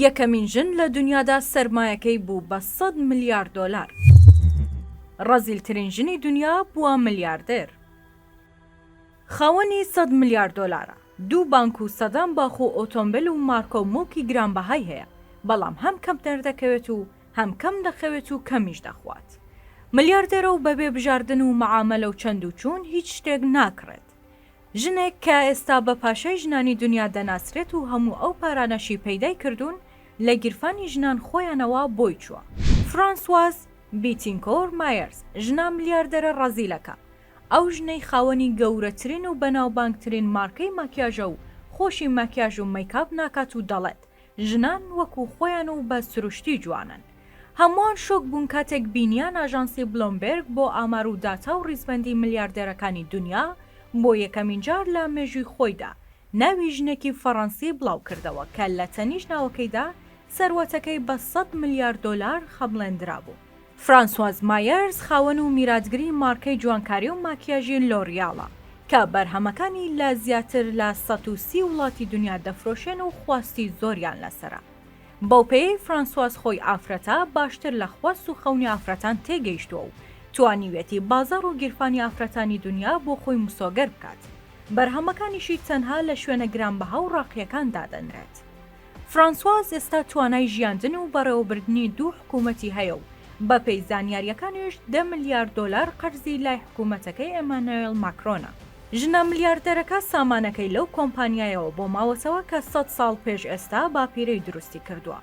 یەکەمین ژن لە دنیادا سەرمایەکەی بوو بە 100 ملیارد دۆلار. ڕەزیلترین ژنی دنیا بووە ملیاردێر. خاوەنی 100 ملیارد دۆلارە. دوو بانک و سەدان باخ و ئۆتۆمبیل و مارکە و موڵکی گرانبەهای هەیە، بەڵام هەم کەم دەردەکەوێت و هەم کەم دەخەوێت و کەمیش دەخوات. ملیاردێرە و بەبێ بژاردن و مەعامەلە و چەند و چوون هیچ شتێک ناکڕێت. ژنێک کە ئێستا بە پاشای ژنانی دنیا دەناسرێت و هەموو ئەو پارانەشی پەیدای کردوون لە گیرفانی ژنان خۆیانەوە بۆی چووە. فرانسواز بیتینکۆر مایەرز ژنا ملیاردەرە ڕەزیلەکە. ئەو ژنەی خاوەنی گەورەترین و بەناوبانگترین مارکەی ماکیاژە و خۆشی ماکیاژ و مەیکاپ ناکات و دەڵێت ژنان وەکو خۆیان و بە سروشتی جوانن. هەمووان شۆک بوون کاتێک بینیان ئاژانسی بلۆمبێرگ بۆ ئامار و داتا و ڕیزبەندی ملیاردێرەکانی دنیا بۆ یەکەمین جار لە مێژووی خۆیدا ناوی ژنێکی فەڕەنسی بڵاو کردەوە کە لە تەنیش ناوەکەیدا سەروەتەکەی بە 100 ملیارد دۆلار خەبڵێندرا بوو. فرانسواز مایەرز خاوەن و میراجگری مارکەی جوانکاری و ماکیاژی لۆریاڵە کە بەرهەمەکانی لە زیاتر لە 130 وڵاتی دنیا دەفرۆشێن و خواستی زۆریان لەسرە. بەوپەیەی فرانسواز خۆی ئافرەتە باشتر لە خواست و خەونی ئافرەتان تێگەیشتووە و توانیوێتی بازار و گیرفانی ئافرەتانی دنیا بۆ خۆی مسۆگەر بکات. بەرهەمەکانیشی تەنها لە شوێنە گرانبەها و ڕاقیەکان دادەنرێت. فرانسواز ئێستا توانای ژیاندن و بەڕێوەبردنی دوو حکوومەتی هەیە و بەپێی زانیاریەکانیش 10 ملیارد دۆلار قەرزی لای حکوومەتەکەی ئێمانوێل ماکرۆنە. ژنە ملیاردەرەکە سامانەکەی لەو کۆمپانیایەوە بۆ ماوەتەوە کە 100 ساڵ پێش ئێستا باپیرەی دروستی کردووە،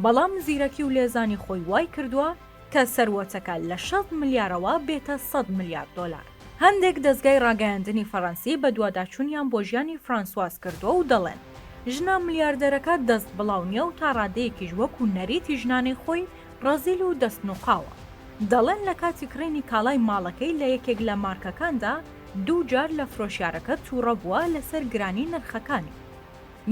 بەڵام زیرەکی و لێزانی خۆی وای کردووە کە سەروەتەکە لە 60 ملیارەوە بێتە 100 ملیارد دۆلار. هەندێک دەستگای ڕاگەیاندنی فەڕەنسی بە دوواداچوونیان بۆ ژیانی فرانسواز کردووە و دەڵێن ژنە ملیاردەرەکە دەست بڵاو نییە و تا ڕادەیەکیش وەکو نەریتی ژنانی خۆی ڕەزیل و دەستنوقاوە. دەڵێن لە کاتی کڕینی کاڵای ماڵەکەی لە یەکێک لە مارکەکاندا 2 جار لە فرۆشیارەکە تووڕە بووە لەسەر گرانی نرخەکانی.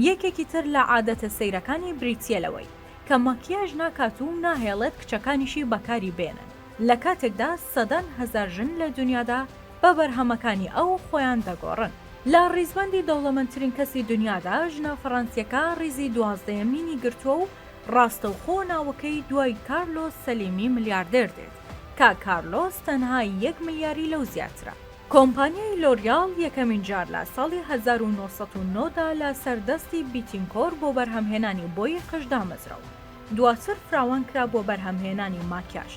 یەکێکی تر لە عادەتە سەیرەکانی بریتیەلەوەی کە ماکیاژ ناکات و ناهێڵێت کچەکانیشی بەکاری بێنن، لە کاتێکدا سەدان هەزار ژن لە دنیادا بە بەرهەمەکانی ئەو خۆیان دەگۆڕن. لە ڕیزبەندی دەوڵەمەندترین کەسی دنیادا ژنە فەڕەنسیەکە ڕیزی 12مینی گرتووە و ڕاستەوخۆ ناوەکەی دوای کارلۆس سەلیمی ملیاردێر دێت کە کارلۆس تەنها 1 ملیاری لەو زیاترە. کۆمپانیای لۆریال یەکەمین جار لە ساڵی 1990دا لە سەردەستی بیتینکۆر بۆ بەرهەمهێنانی بۆی قژ دامەزراوە. دواتر فراوان کرا بۆ بەرهەمهێنانی ماکیاژ،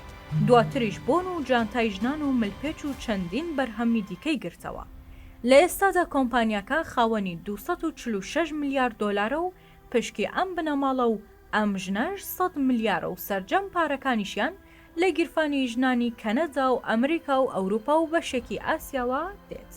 دواتریش بۆن و جانتای ژنان و ملپێچ و چەندین بەرهەمی دیکەی گرتەوە. لە ئێستادا کۆمپانیاکە خاوەنی 246 ملیارد دۆلارە و پشکی ئەم بنەماڵە و ئەم ژنەش 100 ملیارە و سەرجەم پارەکانیشیان لە گیرفانی ژنانی کەنەدا و ئەمریکا و ئەوروپا و بەشێکی ئاسیاوە دێت.